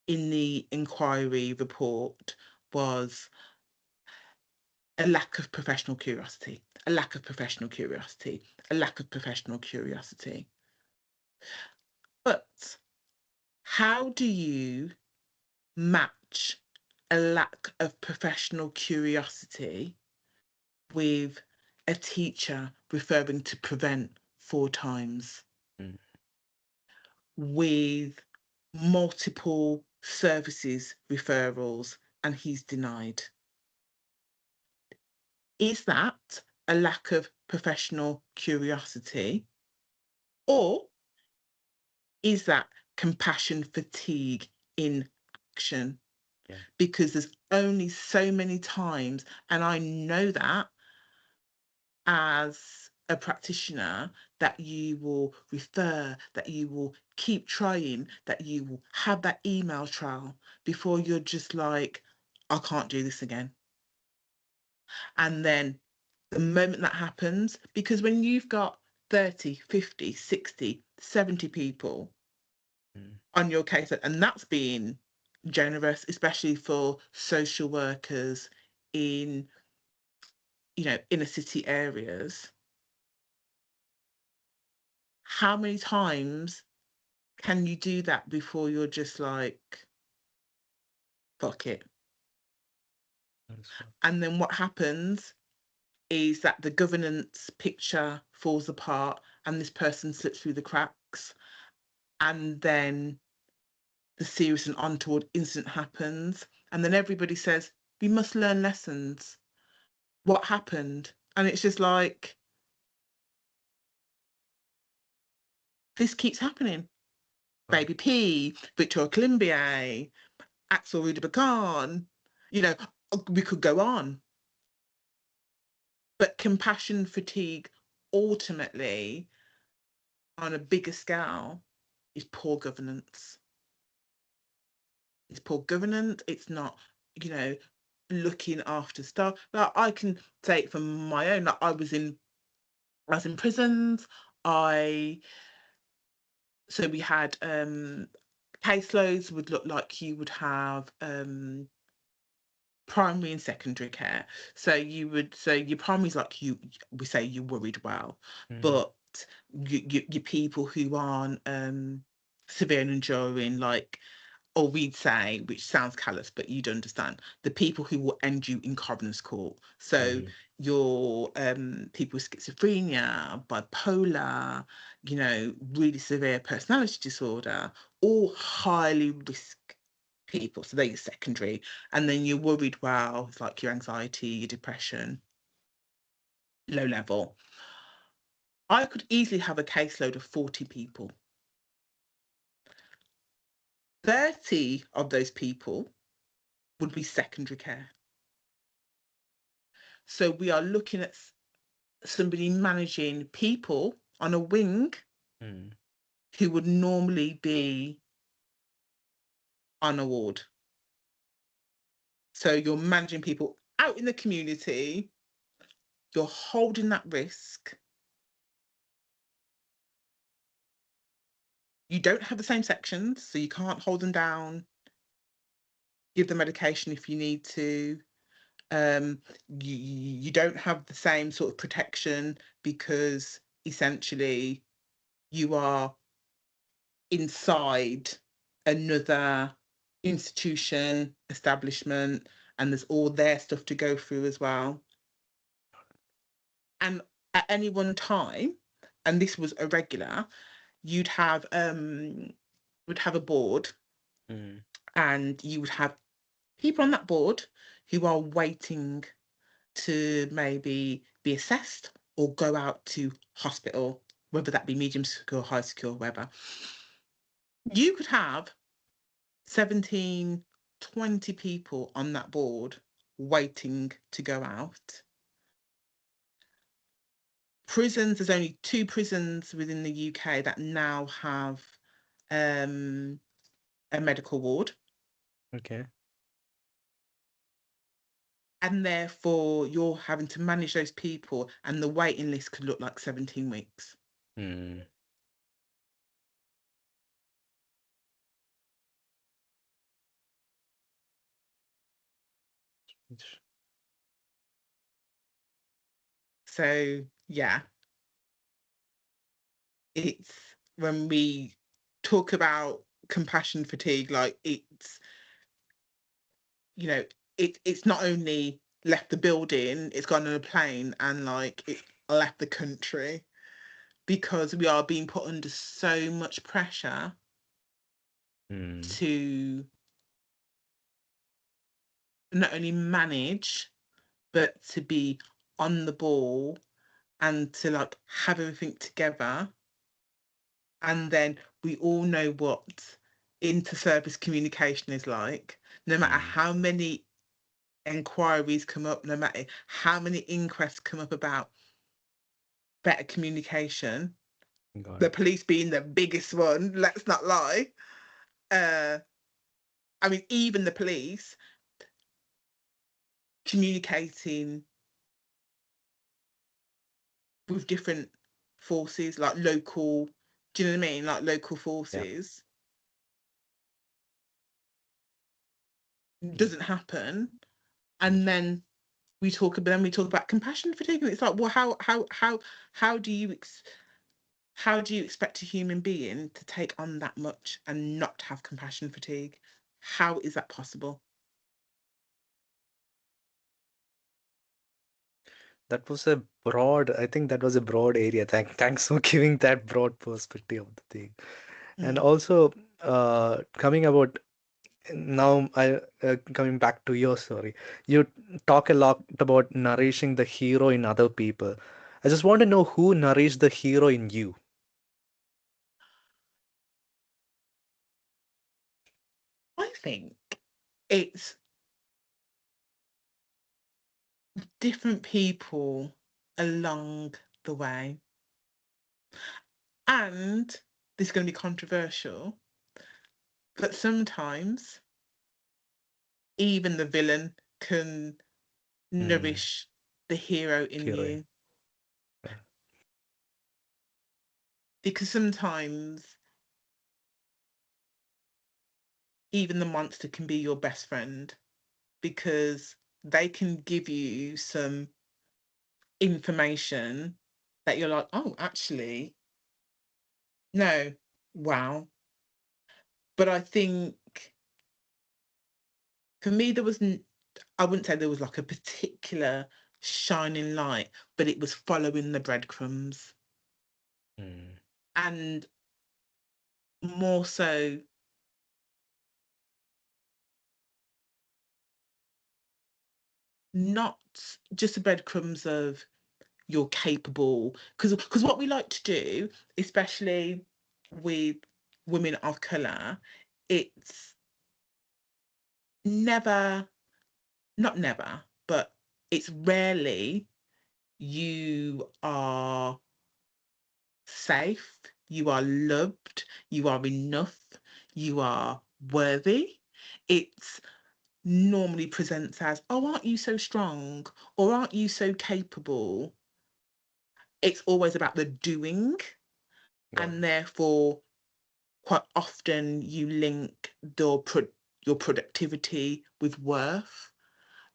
Speaker 2: in the inquiry report was a lack of professional curiosity, a lack of professional curiosity, a lack of professional curiosity. But how do you match a lack of professional curiosity with a teacher referring to prevent 4 times,
Speaker 1: Mm.
Speaker 2: with multiple services referrals, and he's denied? Is that a lack of professional curiosity, or is that compassion fatigue in action?
Speaker 1: Yeah.
Speaker 2: Because there's only so many times, and I know that as a practitioner, that you will refer, that you will keep trying, that you will have that email trail before you're just like, I can't do this again. And then the moment that happens, because when you've got 30, 50, 60, 70 people
Speaker 1: Mm.
Speaker 2: on your case, and that's being generous, especially for social workers in, inner city areas, how many times can you do that before you're just like, fuck it?
Speaker 1: That's right.
Speaker 2: And then what happens is that the governance picture falls apart and this person slips through the cracks. And then the serious and untoward incident happens. And then everybody says, we must learn lessons. What happened? And it's just like, this keeps happening.
Speaker 1: Right.
Speaker 2: Baby P, Victoria Colombier, Axel Rudabakhan, you know, we could go on. But compassion fatigue, ultimately, on a bigger scale, is poor governance. It's poor governance. It's not, you know, looking after staff. Like, I can say it from my own. Like, I was in prisons. So we had caseloads would look like you would have primary and secondary care. So your primary is like, we say you worried well,
Speaker 1: Mm.
Speaker 2: but your people who aren't severe and enduring, like, or we'd say, which sounds callous, but you'd understand, the people who will end you in coroner's court. So
Speaker 1: Mm.
Speaker 2: your people with schizophrenia, bipolar, really severe personality disorder, all highly risk people. So they're your secondary. And then you're worried, well, it's like your anxiety, your depression, low level. I could easily have a caseload of 40 people. 30 of those people would be secondary care. So we are looking at somebody managing people on a wing
Speaker 1: Mm.
Speaker 2: who would normally be on a ward. So you're managing people out in the community, you're holding that risk. You don't have the same sections, so you can't hold them down, give them medication if you need to. You don't have the same sort of protection because essentially you are inside another institution, establishment, and there's all their stuff to go through as well. And at any one time, and this was irregular, you'd have a board,
Speaker 1: Mm.
Speaker 2: and you would have people on that board who are waiting to maybe be assessed or go out to hospital, whether that be medium secure, high secure, whatever. You could have 17, 20 people on that board waiting to go out. Prisons, there's only 2 prisons within the UK that now have a medical ward,
Speaker 1: Okay.
Speaker 2: and therefore you're having to manage those people, and the waiting list could look like 17 weeks.
Speaker 1: Hmm.
Speaker 2: So yeah, it's when we talk about compassion fatigue, like you know, it's not only left the building, it's gone on a plane and like it left the country, because we are being put under so much pressure
Speaker 1: Hmm.
Speaker 2: to not only manage but to be on the ball and to like have everything together. And then we all know what inter-service communication is like. No matter
Speaker 1: Hmm.
Speaker 2: how many inquiries come up, no matter how many inquests come up about better communication,
Speaker 1: Got
Speaker 2: the
Speaker 1: it.
Speaker 2: police being the biggest one, let's not lie. Uh, I mean, even the police communicating with different forces, like local, do you know what I mean? Like local
Speaker 1: Yeah.
Speaker 2: forces
Speaker 1: Mm.
Speaker 2: doesn't happen. And then we talk about compassion fatigue, and it's like, well, how do you how do you expect a human being to take on that much and not have compassion fatigue? How is that possible?
Speaker 1: That was a broad, I think that was a broad area. Thanks for giving that broad perspective of the thing. And
Speaker 2: Mm.
Speaker 1: also, coming about now, coming back to your story, you talk a lot about nourishing the hero in other people. I just want to know who nourished the hero in you.
Speaker 2: I think it's different people along the way. And this is going to be controversial, but sometimes even the villain can
Speaker 1: Hmm.
Speaker 2: nourish the hero in
Speaker 1: Hero.
Speaker 2: you.
Speaker 1: Yeah.
Speaker 2: Because sometimes even the monster can be your best friend, because they can give you some information that you're like, oh, actually, no, wow. But I think for me, I wouldn't say there was like a particular shining light, but it was following the breadcrumbs.
Speaker 1: Hmm.
Speaker 2: And more so, not just the breadcrumbs of you're capable, because what we like to do, especially with women of color, it's never, not never, but it's rarely you are safe, you are loved, you are enough, you are worthy. It's normally presents as, oh, aren't you so strong, or aren't you so capable? It's always about the doing,
Speaker 1: Got
Speaker 2: and therefore quite often you link your productivity with worth,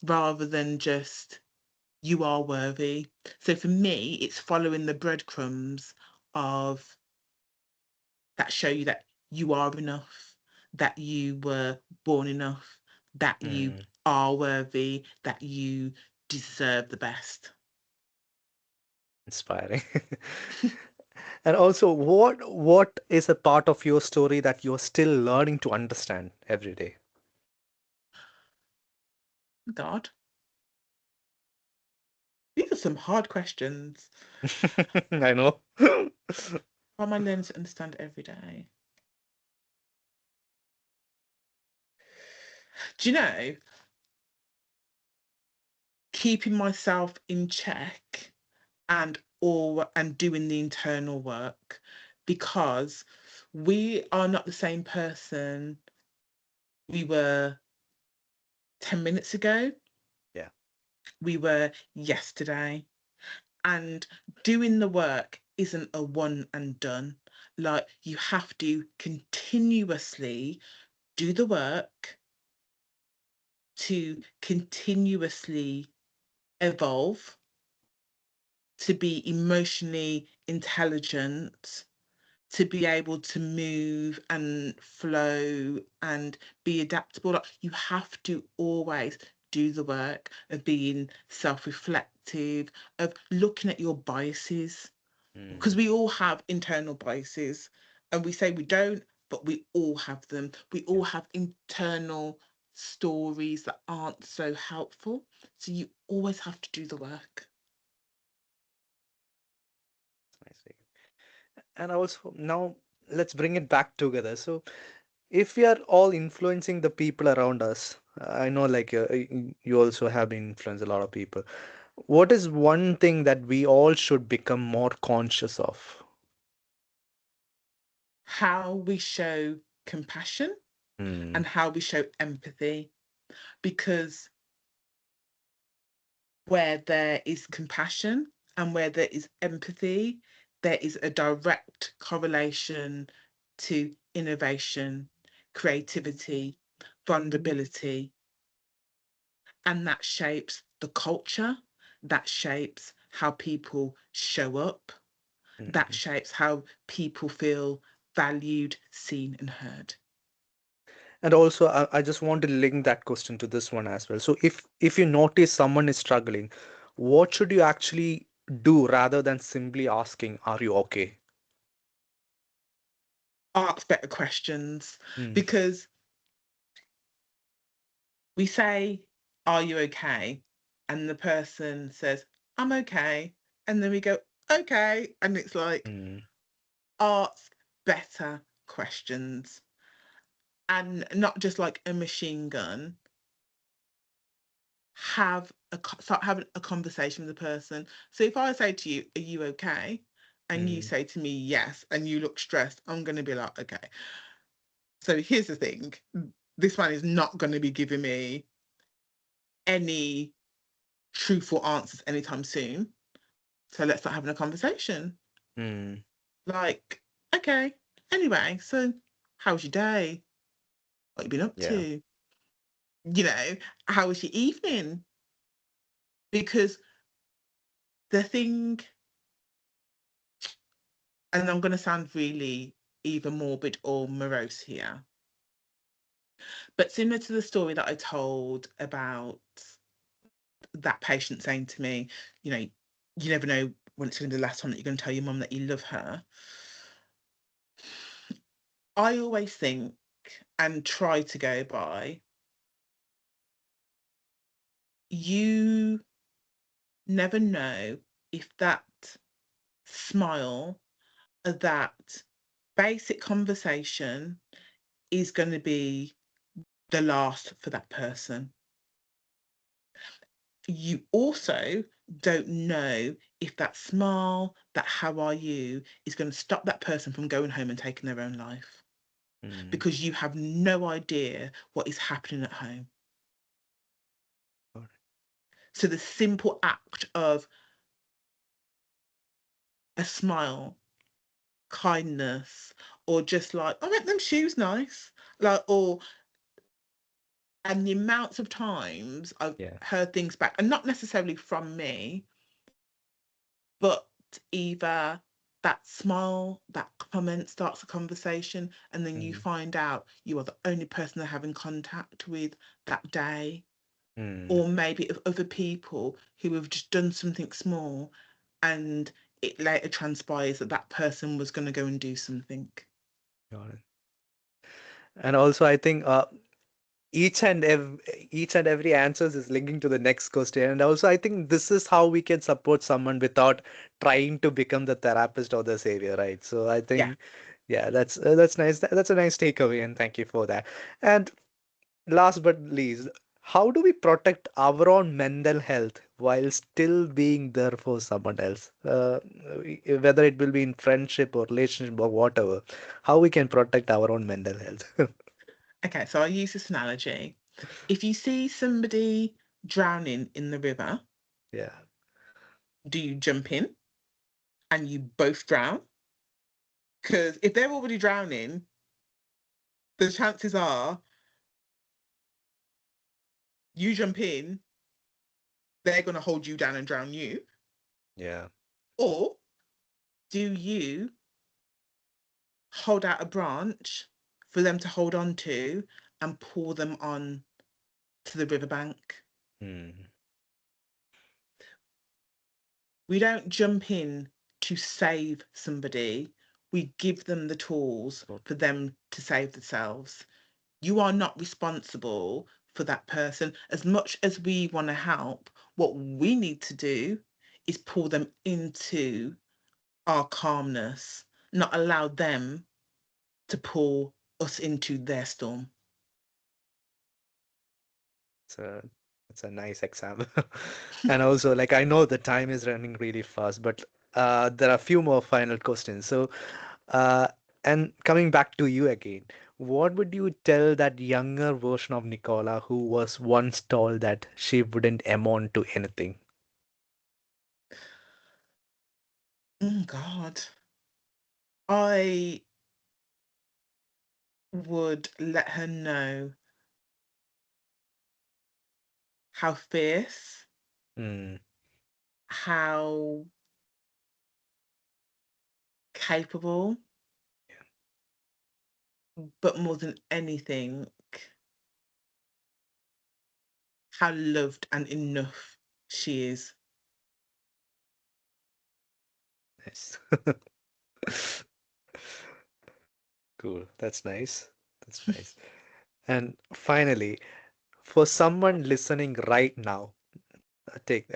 Speaker 2: rather than just you are worthy. So for me, it's following the breadcrumbs of that show you that you are enough, that you were born enough, that
Speaker 1: it.
Speaker 2: you are worthy, that you deserve the best.
Speaker 1: Inspiring. And also, what is a part of your story that you're still learning to understand every day?
Speaker 2: God, these are some hard questions.
Speaker 1: I know.
Speaker 2: How am I learning to understand every day? Do you know, keeping myself in check and doing the internal work, because we are not the same person we were 10 minutes ago,
Speaker 1: Yeah.
Speaker 2: we were yesterday. And doing the work isn't a one and done. Like, you have to continuously do the work to continuously evolve, to be emotionally intelligent, to be able to move and flow and be adaptable. Like, you have to always do the work of being self-reflective, of looking at your biases, because
Speaker 1: Mm.
Speaker 2: we all have internal biases, and we say we don't, but we all have them. We all
Speaker 1: Yeah.
Speaker 2: have internal stories that aren't so helpful. So you always have to do the work.
Speaker 1: I see. And also now let's bring it back together. So if we are all influencing the people around us, I know like you also have been influenced a lot of people. What is one thing that we all should become more conscious of?
Speaker 2: How we show compassion
Speaker 1: Mm.
Speaker 2: and how we show empathy, because where there is compassion and where there is empathy, there is a direct correlation to innovation, creativity, vulnerability, and that shapes the culture, that shapes how people show up, that
Speaker 1: Mm.
Speaker 2: shapes how people feel valued, seen, and heard.
Speaker 1: And also, I just want to link that question to this one as well. So, if you notice someone is struggling, what should you actually do rather than simply asking, "Are you okay?"
Speaker 2: Ask better questions,
Speaker 1: Mm.
Speaker 2: because we say, "Are you okay?" And the person says, "I'm okay." And then we go, "Okay." And it's like,
Speaker 1: Mm.
Speaker 2: ask better questions, and not just like a machine gun. Start having a conversation with the person. So if I say to you, "Are you okay?" and you
Speaker 1: Mm.
Speaker 2: say to me, "Yes," and you look stressed, I'm going to be like, "Okay." So here's the thing: this man is not going to be giving me any truthful answers anytime soon. So let's start having a conversation.
Speaker 1: Mm.
Speaker 2: Like, okay, anyway, so how was your day? What you been up
Speaker 1: Yeah.
Speaker 2: to? You know, how was your evening? Because the thing, and I'm going to sound really either morbid or morose here, but similar to the story that I told about that patient saying to me, you know, you never know when it's going to be the last time that you're going to tell your mum that you love her. I always think and try to go by, you never know if that smile, that basic conversation is going to be the last for that person. You also don't know if that smile, that "how are you," is going to stop that person from going home and taking their own life,
Speaker 1: Mm.
Speaker 2: because you have no idea what is happening at home.
Speaker 1: Got it.
Speaker 2: So the simple act of a smile, kindness, or just like, "I make them shoes nice," like, or, and the amounts of times I've
Speaker 1: Yeah.
Speaker 2: heard things back, and not necessarily from me, but either that smile, that comment starts a conversation, and then you
Speaker 1: Mm.
Speaker 2: find out you are the only person they're having contact with that day,
Speaker 1: Mm.
Speaker 2: or maybe of other people who have just done something small, and it later transpires that that person was going to go and do something.
Speaker 1: Got it. And also, I think each and every answers is linking to the next question. And also, I think this is how we can support someone without trying to become the therapist or the savior, right? So I
Speaker 2: Yeah.
Speaker 1: think, yeah, that's nice. That's a nice takeaway, and thank you for that. And last but least, how do we protect our own mental health while still being there for someone else? Whether it will be in friendship or relationship or whatever, how we can protect our own mental health?
Speaker 2: Okay, so I use this analogy. If you see somebody drowning in the river,
Speaker 1: Yeah.
Speaker 2: do you jump in and you both drown? Because if they're already drowning, the chances are you jump in, they're going to hold you down and drown you.
Speaker 1: Yeah.
Speaker 2: Or do you hold out a branch for them to hold on to and pull them on to the riverbank?
Speaker 1: Hmm.
Speaker 2: We don't jump in to save somebody. We give them the tools
Speaker 1: So
Speaker 2: for them to save themselves. You are not responsible for that person. As much as we want to help, what we need to do is pull them into our calmness, not allow them to pull us into their storm.
Speaker 1: it's a it's a nice example. And also, like, I know the time is running really fast, but there are a few more final questions. So, uh, and coming back to you again, what would you tell that younger version of Nicola who was once told that she wouldn't amount to anything?
Speaker 2: God, I would let her know how fierce,
Speaker 1: Hmm.
Speaker 2: how capable, but more than anything, how loved and enough she is.
Speaker 1: Nice. Cool. That's nice. That's nice. And finally, for someone listening right now, take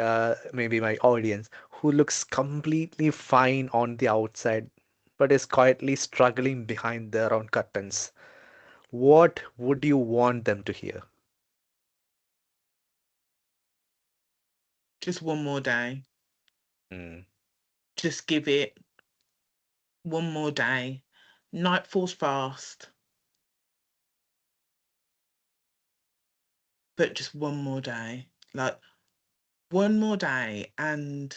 Speaker 1: maybe my audience who looks completely fine on the outside but is quietly struggling behind their own curtains, what would you want them to hear?
Speaker 2: Just one more day.
Speaker 1: Hmm.
Speaker 2: Just give it one more day. Night falls fast, but just one more day. Like one more day. And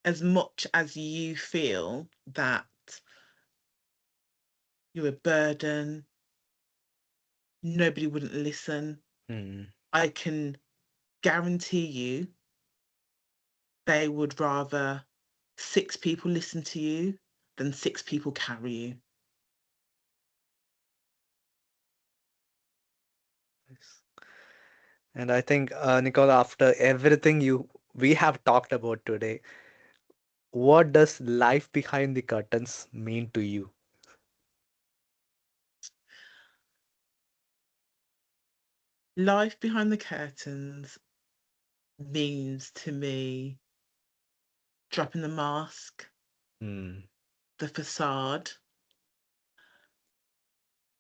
Speaker 2: as much as you feel that you're a burden, nobody wouldn't listen,
Speaker 1: Hmm.
Speaker 2: I can guarantee you they would rather six people listen to you than six people carry you.
Speaker 1: Nice. And I think, Nicola, after everything you we have talked about today, what does life behind the curtains mean to you?
Speaker 2: Life behind the curtains means to me dropping the mask,
Speaker 1: Hmm.
Speaker 2: the facade,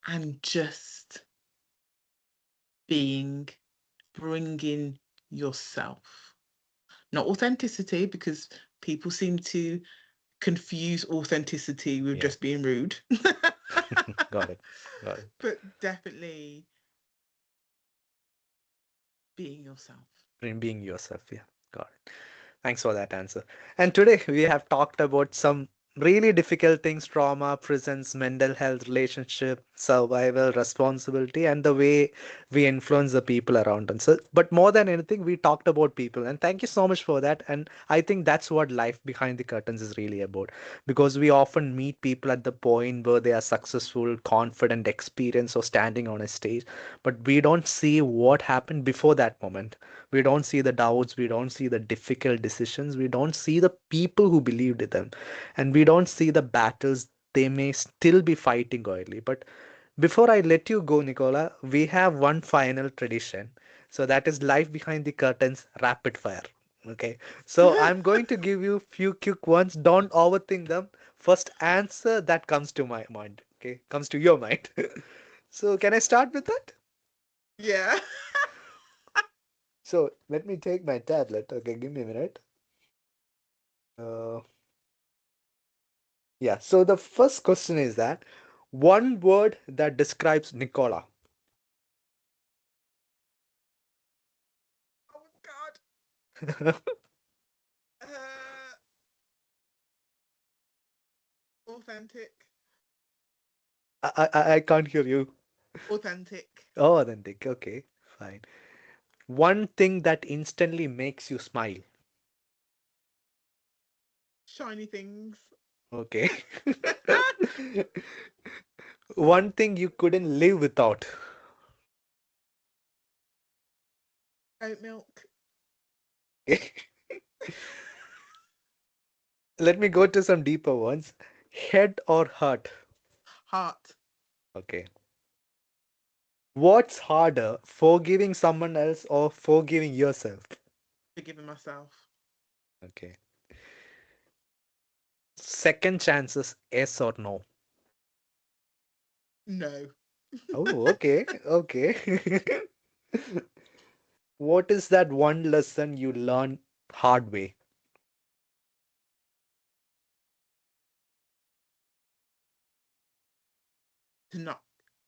Speaker 2: and just being, bringing yourself. Not authenticity, because people seem to confuse authenticity with
Speaker 1: Yeah.
Speaker 2: just being rude.
Speaker 1: Got it. Got it.
Speaker 2: But definitely being yourself.
Speaker 1: Being yourself. Yeah. Got it. Thanks for that answer. And today we have talked about some really difficult things: trauma, prisons, mental health, relationship, survival, responsibility, and the way we influence the people around us. So, but more than anything, we talked about people. And thank you so much for that. And I think that's what life behind the curtains is really about. Because we often meet people at the point where they are successful, confident, experienced, or standing on a stage, but we don't see what happened before that moment. We don't see the doubts, we don't see the difficult decisions, we don't see the people who believed in them, and we don't see the battles they may still be fighting quietly. But before I let you go, Nicola, we have one final tradition. So that is life behind the curtains rapid fire. Okay. So I'm going to give you few quick ones. Don't overthink them. First answer that comes to my mind. Okay. Comes to your mind. So can I start with that?
Speaker 2: Yeah.
Speaker 1: So let me take my tablet. Okay, give me a minute. Uh, Yeah, so the first question is that one word that describes Nicola.
Speaker 2: Oh my God. Uh, authentic.
Speaker 1: I can't hear you.
Speaker 2: Authentic.
Speaker 1: Oh, authentic. Okay, fine. One thing that instantly makes you smile.
Speaker 2: Shiny things.
Speaker 1: Okay. One thing you couldn't live without.
Speaker 2: Oat milk.
Speaker 1: Okay. Let me go to some deeper ones. Head or heart?
Speaker 2: Heart.
Speaker 1: Okay. What's harder, forgiving someone else or forgiving yourself?
Speaker 2: Forgiving myself.
Speaker 1: Okay. Second chances, yes or no?
Speaker 2: No.
Speaker 1: Oh, okay. Okay. What is that one lesson you learned hard way?
Speaker 2: To not.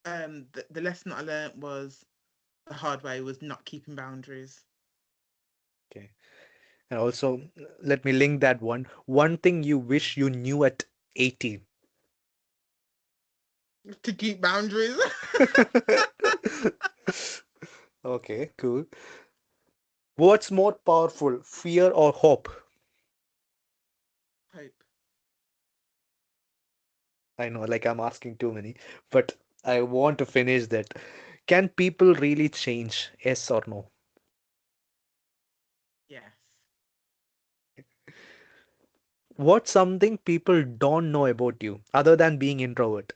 Speaker 2: The lesson I learned was the hard way was not keeping boundaries.
Speaker 1: Okay. And also, let me link that one. One thing you wish you knew at 18.
Speaker 2: To keep boundaries.
Speaker 1: Okay, cool. What's more powerful, fear or hope?
Speaker 2: Hope.
Speaker 1: I know, like I'm asking too many, but I want to finish that. Can people really change? Yes or no?
Speaker 2: Yes.
Speaker 1: What's something people don't know about you other than being introvert?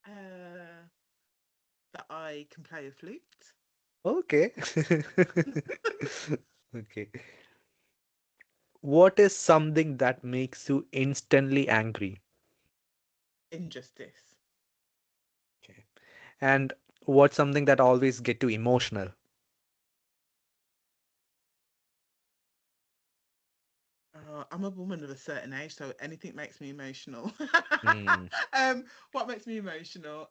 Speaker 2: Uh, that I can play a flute.
Speaker 1: Okay. Okay. What is something that makes you instantly angry?
Speaker 2: Injustice.
Speaker 1: Okay. And what's something that always get you emotional?
Speaker 2: I'm a woman of a certain age, so anything makes me emotional.
Speaker 1: Hmm.
Speaker 2: What makes me emotional?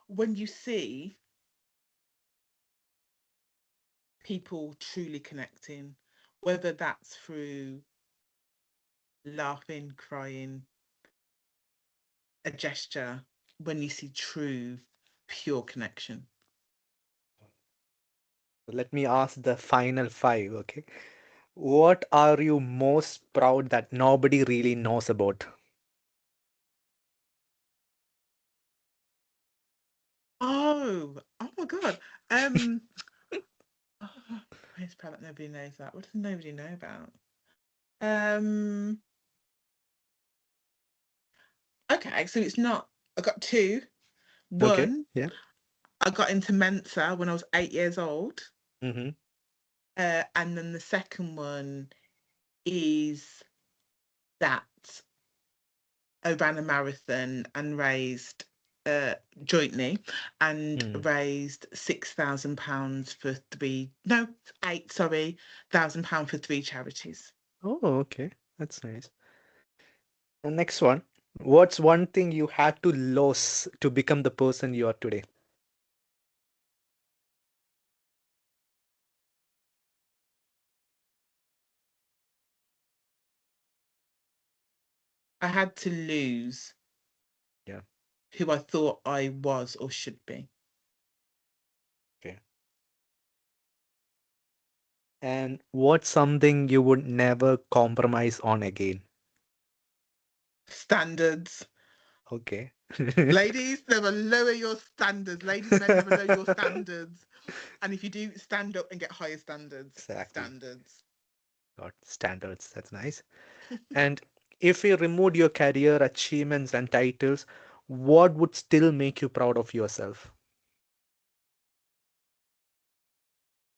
Speaker 2: When you see people truly connecting, whether that's through laughing, crying, a gesture, when you see true, pure connection.
Speaker 1: Let me ask the final five, okay? What are you most proud that nobody really knows about?
Speaker 2: Oh my God. Um, oh, I'm proud that nobody knows that. What does nobody know about? Um, okay, so it's not. I got two.
Speaker 1: Okay.
Speaker 2: One,
Speaker 1: Yeah.
Speaker 2: I got into Mensa when I was 8 years old.
Speaker 1: Mm-hmm.
Speaker 2: And then the second one is that I ran a marathon and raised uh, jointly and
Speaker 1: Hmm.
Speaker 2: raised £6,000 for three, no, eight, sorry, £1,000 for three charities.
Speaker 1: Oh, okay. That's nice. The next one. What's one thing you had to lose to become the person you are today?
Speaker 2: I had to lose
Speaker 1: Yeah.
Speaker 2: who I thought I was or should be.
Speaker 1: Okay. And what's something you would never compromise on again?
Speaker 2: Standards.
Speaker 1: Okay.
Speaker 2: Ladies, never lower your standards. Ladies, men, never lower your standards. And if you do, stand up and get higher standards.
Speaker 1: Exactly.
Speaker 2: Standards.
Speaker 1: Got standards. That's nice. And if you removed your career achievements and titles, what would still make you proud of yourself?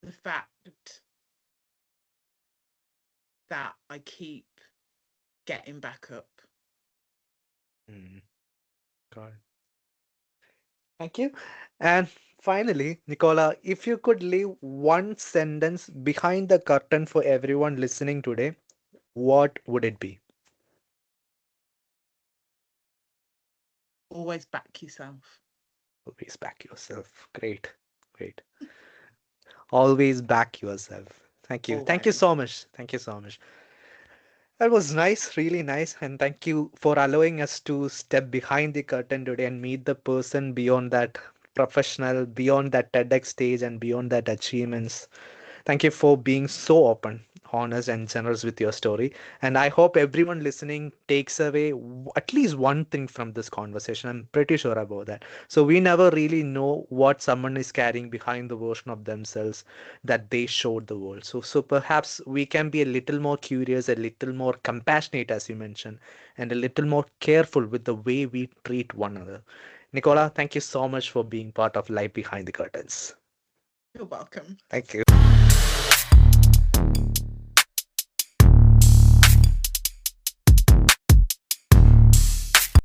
Speaker 2: The fact that I keep getting back up.
Speaker 1: Hmm. Got it. Thank you. And Finally, Nicola, if you could leave one sentence behind the curtain for everyone listening today, what would it be?
Speaker 2: Always back yourself.
Speaker 1: Always back yourself. Great. Great. Always back yourself. Thank you. Thank you
Speaker 2: Always.
Speaker 1: so much. Thank you so much. That was nice, really nice. And thank you for allowing us to step behind the curtain today and meet the person beyond that professional, beyond that TEDx stage, and beyond that achievements. Thank you for being so open, honest, and generous with your story. And I hope everyone listening takes away at least one thing from this conversation. I'm pretty sure about that. So, we never really know what someone is carrying behind the version of themselves that they showed the world. So perhaps we can be a little more curious, a little more compassionate, as you mentioned, and a little more careful with the way we treat one another. Nicola, thank you so much for being part of Life Behind the Curtains.
Speaker 2: You're welcome.
Speaker 1: Thank you.